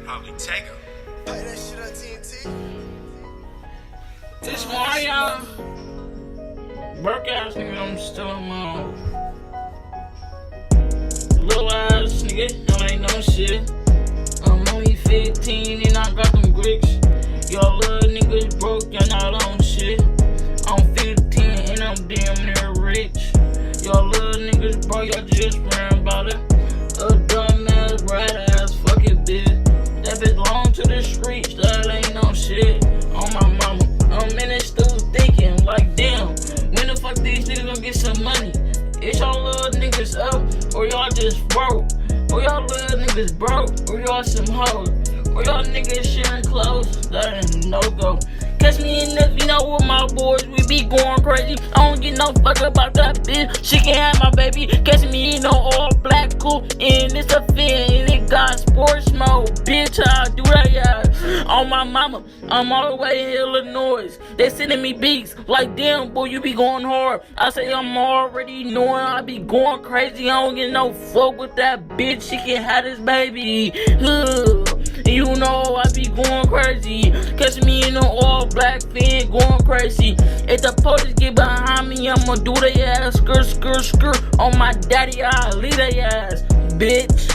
Probably take her. Play that shit on TNT. This why y'all broke ass nigga, I'm still on my own. Little ass nigga, y'all ain't no shit. I'm only 15 and I got them bricks. Y'all little niggas broke, y'all not on shit. I'm 15 and I'm damn near rich. Y'all little niggas broke, y'all just ran about it. A dumb ass, rat ass, fuck it bitch. That bitch belong to the streets, that ain't no shit. On my mama, I'm in it still thinking, like damn, when the fuck these niggas gonna get some money? Is y'all little niggas up, or y'all just broke? Or y'all little niggas broke, or y'all some hoes? Or y'all niggas sharing clothes? That ain't no go. Catch me in the, you know, with my boys, we be going crazy. I don't get no fuck about that bitch. She can have my baby. Catch me in no all black coupe, and it's a fin, and it got sports mode. Bitch, I do that, yeah. On my mama, I'm all the way in Illinois. They sending me beats like, damn, boy, you be going hard. I say I'm already knowing I be going crazy. I don't get no fuck with that bitch. She can have this baby. You know I be going crazy. Catch me in an all black fan going crazy. If the police get behind me, I'ma do their ass. Skirt, skirt, skirt. On my daddy, I'll leave their ass, bitch.